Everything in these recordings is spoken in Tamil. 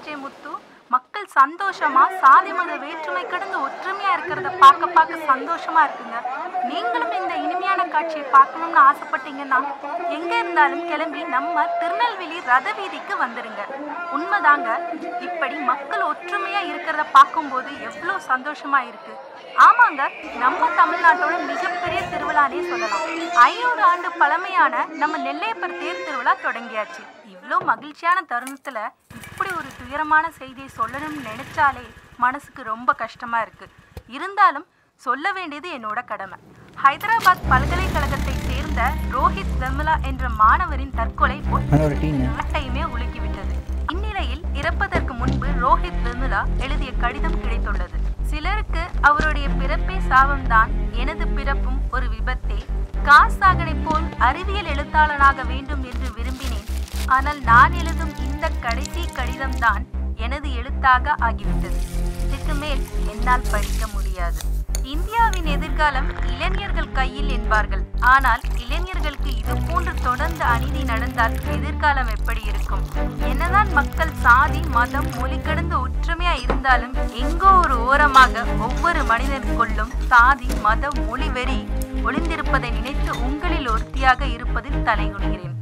ஆர்ஜே முத்து. மக்கள் சந்தோஷமா சாதி மத வேற்றுமை கடந்து ஒற்றுமையா இருக்கிறத பார்க்க சந்தோஷமா இருக்குங்க. நீங்களும் இந்த இனிமையான காட்சியை பார்க்கணும்னு ஆசைப்பட்டீங்கன்னா எங்க இருந்தாலும் கிளம்பி நம்ம திருநெல்வேலி ரத வீதிக்கு வந்துடுங்க. உண்மைதாங்க, இப்படி மக்கள் ஒற்றுமையா இருக்கிறத பார்க்கும்போது எவ்வளோ சந்தோஷமா இருக்கு. ஆமாங்க, நம்ம தமிழ்நாட்டோட மிகப்பெரிய திருவிழானே சொல்லலாம். 500 ஆண்டு பழமையான நம்ம நெல்லையப்பர் தேர் திருவிழா தொடங்கியாச்சு. இவ்வளோ மகிழ்ச்சியான தருணத்துல இப்படி ஒரு துயரமான செய்தியை சொல்லணும்னு நினைச்சாலே மனசுக்கு ரொம்ப கஷ்டமா இருக்கு. இருந்தாலும் சொல்ல வேண்டியது என்னோட கடமை. ஹைதராபாத் பல்கலைக்கழகத்தை சேர்ந்த ரோஹித் வெமுலா என்ற மாணவரின் தற்கொலை நாட்டையுமே உலுக்கிவிட்டது. இந்நிலையில் இறப்பதற்கு முன்பு ரோஹித் வெமுலா எழுதிய கடிதம் கிடைத்துள்ளது. சிலருக்கு அவருடைய பிறப்பே சாபம்தான், எனது பிறப்பும் ஒரு விபத்தே. காசாகனை போல் அறிவியல் எழுத்தாளனாக வேண்டும் என்று விரும்பினேன். ஆனால் நான் எழுதும் இந்த கடைசி கடிதம்தான் எனது எழுத்தாக ஆகிவிட்டது. இதுக்கு மேல் என்னால் படிக்க முடியாது. இந்தியாவின் எதிர்காலம் இளைஞர்கள் கையில் என்பார்கள். ஆனால் இளைஞர்களுக்கு இது போன்று தொடர்ந்து அநீதி நடந்தால் எதிர்காலம் எப்படி இருக்கும்? என்னதான் மக்கள் சாதி மதம் மொழி கடந்து ஒற்றுமையா இருந்தாலும் எங்கோ ஒரு ஓரமாக ஒவ்வொரு மனிதனுக்குள்ளும் சாதி மதம் மொழி வெறி ஒளிந்திருப்பதை நினைத்து உங்களில் ஒருத்தியாக இருப்பதில் தலைகுனிகிறேன்.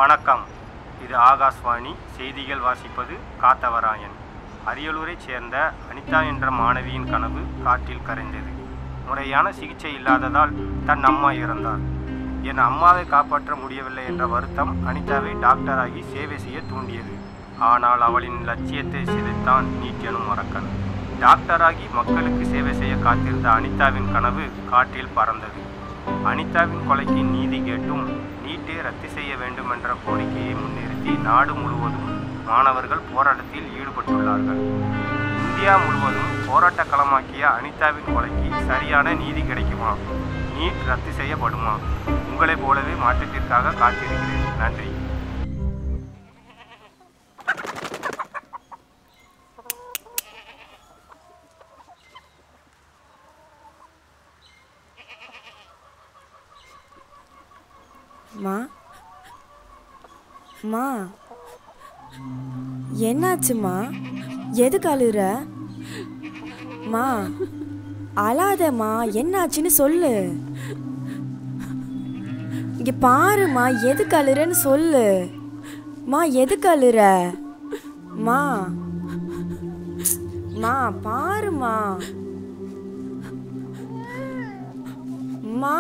வணக்கம். இது ஆகாஷ்வாணி செய்திகள். வாசிப்பது காத்தவராயன். அரியலூரைச் சேர்ந்த அனிதா என்ற மாணவியின் கனவு காற்றில் கரைந்தது. முறையான சிகிச்சை இல்லாததால் தன் அம்மா இறந்தார். என் அம்மாவை காப்பாற்ற முடியவில்லை என்ற வருத்தம் அனிதாவை டாக்டராகி சேவை செய்ய தூண்டியது. ஆனால் அவளின் லட்சியத்தை சிதைத்தான் நீட் எனும் மரக்கன். டாக்டராகி மக்களுக்கு சேவை செய்ய காத்திருந்த அனிதாவின் கனவு காற்றில் பறந்தது. அனிதாவின் கொலைக்கு நீதி கேட்டும் நீட்டை ரத்து செய்ய வேண்டும் என்ற கோரிக்கையை முன்னிறுத்தி நாடு முழுவதும் மாணவர்கள் போராட்டத்தில் ஈடுபட்டுள்ளார்கள். இந்தியா முழுவதும் போராட்ட களமாக்கிய அனிதாவின் கொலைக்கு சரியான நீதி கிடைக்குமா? நீட் ரத்து செய்யப்படுமா? உங்களைப் போலவே மாற்றத்திற்காக காத்திருக்கிறேன். நன்றி. மா, என்னாச்சுமா? எதுக்கு அழுற? மா அழாதம்மா, என்னாச்சுன்னு சொல்லு. இங்க பாருமா, எதுக்கு அழுறன்னு சொல்லு. மா எதுக்கு அழுற? மா மா பாருமா. மா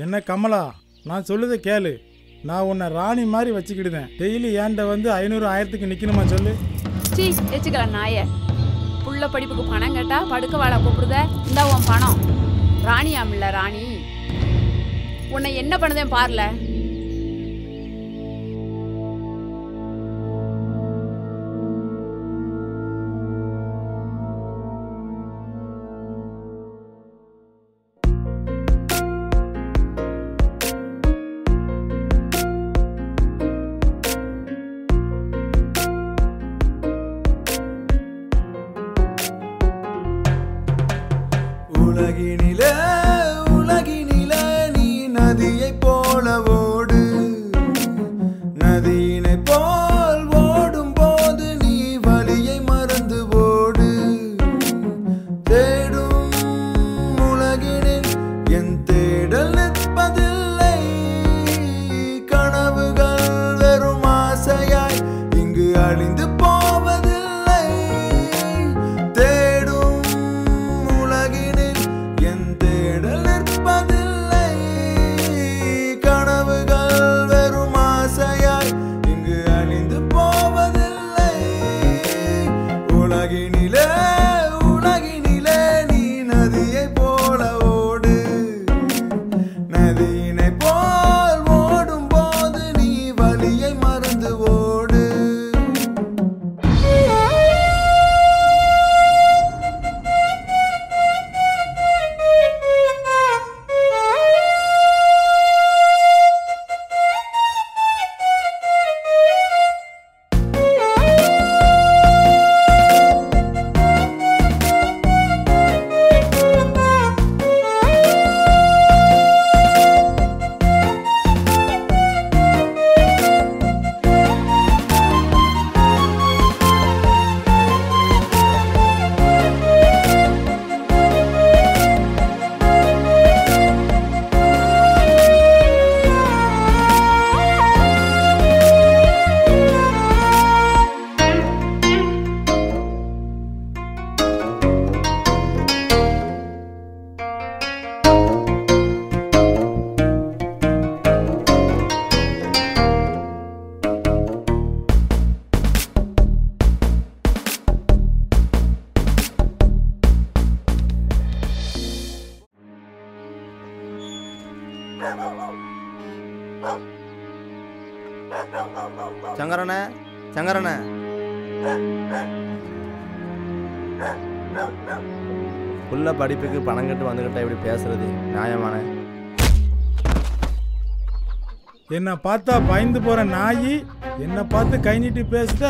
என்ன கமலா, நான் சொல்லுதை கேளு. நான் உன்னை ராணி மாதிரி வச்சுக்கிடுதேன். டெய்லி ஏன்ட வந்து 500 1000க்கு நிற்கணுமா சொல்லு? சீ வச்சுக்கலாம் நாய. புள்ள படிப்புக்கு பணம் கேட்டா படுக்க வாழ கூப்பிடுத. இந்த உன் பணம் ராணியாமில்ல ராணி. உன்னை என்ன பண்ணுதேன் பாருல. உலகினிலே நீ நதியை போலவோ சங்கரண்ணே சங்கரண்ணே. புள்ள படிப்புக்கு பணம் கட்டு வந்துக்கிட்ட இப்படி பேசுறது நியாயமான? என்னை பார்த்தா பயந்து போற நாயி என்னை பார்த்து கை நீட்டி பேசுத.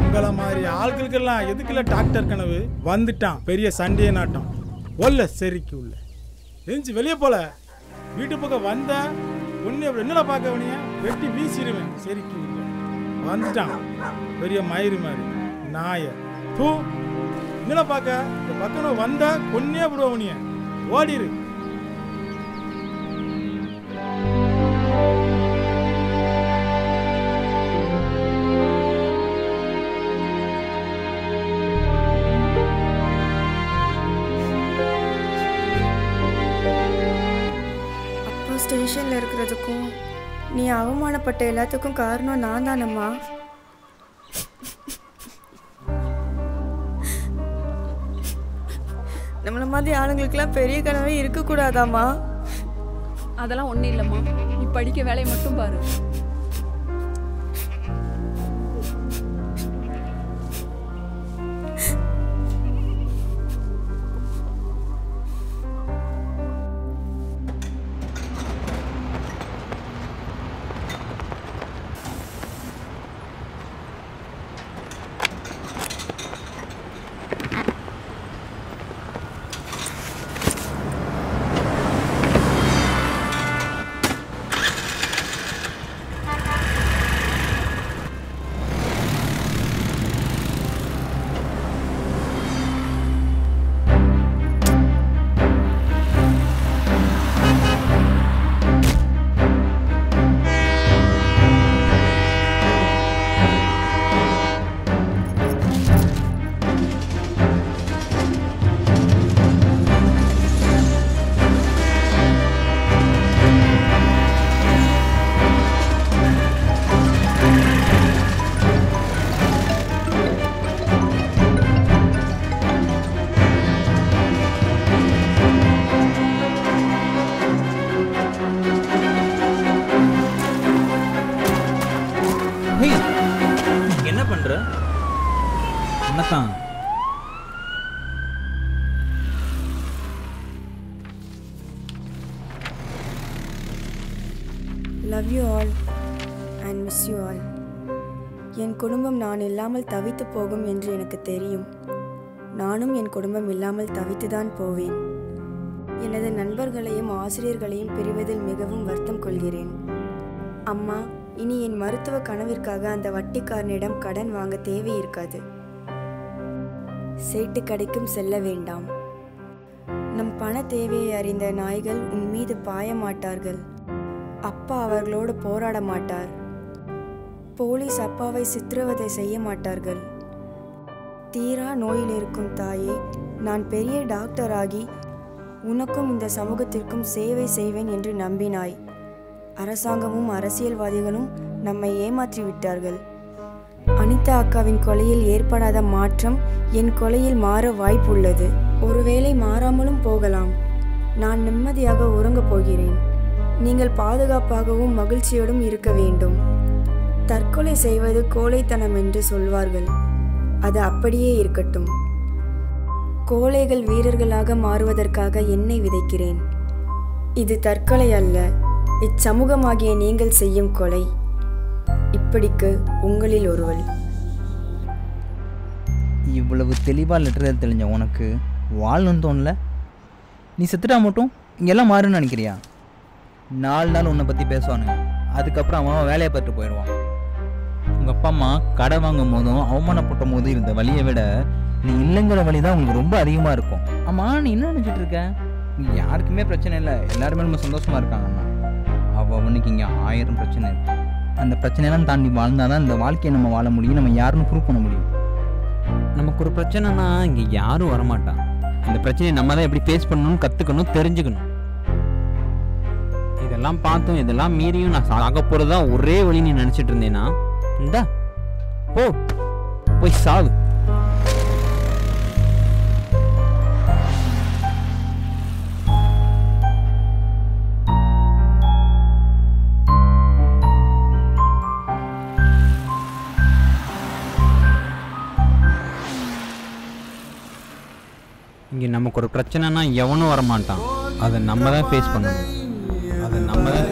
உங்களை மாதிரி ஆட்களுக்கெல்லாம் எதுக்குள்ள டாக்டர் கனவு வந்துட்டான். பெரிய சண்டையை நாட்டம் ஒல்ல சரிக்கு உள்ள எரிஞ்சு வெளியே போல. வீட்டு பக்கம் வந்த ஒன்னு என்னடா பார்க்க வனிய வெட்டி வீசிடுவேன். சரிக்கு உள்ள வந்துட்டான் பெரிய மயிறு மாதிரி நாய. பூ என்னடா பார்க்க இந்த பக்கம் வந்த கொன்னே விடுவனிய ஓடிரு. ஸ்டேஷனில் இருக்கிறதுக்கும் நீ அவமானப்பட்ட எல்லாத்துக்கும் காரணம் நான் தானம்மா. நம்மள மாதிரி ஆளுங்களுக்கெல்லாம் பெரிய கனவே இருக்கக்கூடாதாம்மா? அதெல்லாம் ஒன்றும் இல்லைம்மா, நீ படிக்க வேலையை மட்டும் பாரு. என்ன பண்ற? என்னத்தான் love you all and miss you all. என் குடும்பம் நான் இல்லாமல் தவித்து போகும் என்று எனக்கு தெரியும். நானும் என் குடும்பம் இல்லாமல் தவித்துதான் போவேன். எனது நண்பர்களையும் ஆசிரியர்களையும் பிரிவதில் மிகவும் வருத்தம் கொள்கிறேன். அம்மா, இனி என் மருத்துவ கனவிற்காக அந்த வட்டிக்காரனிடம் கடன் வாங்க தேவை இருக்காது. சேட்டு கடைக்கும் செல்ல வேண்டாம். நம் பண தேவையை அறிந்த நாய்கள் உன் மீது பாய மாட்டார்கள். அப்பா அவர்களோடு போராட மாட்டார். போலீஸ் அப்பாவை சித்திரவதை செய்ய மாட்டார்கள். தீரா நோயில் இருக்கும் தாயே, நான் பெரிய டாக்டராகி உனக்கும் இந்த சமூகத்திற்கும் சேவை செய்வேன் என்று நம்பினாய். அரசாங்கமும் அரசியல்வாதிகளும் நம்மை ஏமாற்றி விட்டார்கள். அனிதா அக்காவின் கொலையில் ஏற்படாத மாற்றம் என் கொலையில் மாற வாய்ப்புள்ளது. ஒருவேளை மாறாமலும் போகலாம். நான் நிம்மதியாக உறங்கப் போகிறேன். நீங்கள் பாதுகாப்பாகவும் மகிழ்ச்சியோடும் இருக்க வேண்டும். தற்கொலை செய்வது கோழைத்தனம் என்று சொல்வார்கள். அது அப்படியே இருக்கட்டும். கோழைகள் வீரர்களாக மாறுவதற்காக என்னை விதைக்கிறேன். இது தற்கொலை அல்ல, இச்சமூகமாகிய நீங்கள் செய்யும் கொலை. இப்படிக்கு உங்களில் ஒருவள். இவ்வளவு தெளிவாக லெட்டர் தெளிஞ்ச உனக்கு வாழணும்னு தோணல? நீ செத்துட்டா மட்டும் இங்கெல்லாம் மாறுன்னு நினைக்கிறியா? 4 நாள் உன்னை பற்றி பேசுவானுங்க, அதுக்கப்புறம் அவன் வேலையை பார்த்து போயிடுவான். உங்கள் அப்பா அம்மா கடை வாங்கும் போதும் அவமானப்பட்ட போதும் இருந்த வழியை விட நீ இல்லைங்கிற வழி தான் உங்களுக்கு ரொம்ப அதிகமாக இருக்கும். ஆமாம், நீ என்ன நினச்சிட்டு இருக்க? இங்கே யாருக்குமே பிரச்சனை இல்லை, எல்லாருமே நம்ம சந்தோஷமாக இருக்காங்கண்ணா. அவனுக்கு இங்கே 1000 பிரச்சனை இருக்குது. அந்த பிரச்சனையெல்லாம் தாண்டி வாழ்ந்தால் தான் இந்த வாழ்க்கையை நம்ம வாழ முடியும், நம்ம யாருன்னு ப்ரூவ் பண்ண முடியும். நமக்கு ஒரு பிரச்சனைனா இங்கே யாரும் வரமாட்டான். அந்த பிரச்சனையை நம்ம தான் எப்படி ஃபேஸ் பண்ணணும்னு கற்றுக்கணும், தெரிஞ்சுக்கணும். இதெல்லாம் பார்த்தும் இதெல்லாம் மீறியும் நான் சாக போகிறது தான் ஒரே வழி நீ நினச்சிட்டு இருந்தேன்னா, இந்தா போய் சாவு. இங்கே நமக்கு ஒரு பிரச்சனைனா எவனும் வரமாட்டான். அதை நம்ம தான் ஃபேஸ் பண்ணணும். அதை நம்ம தான்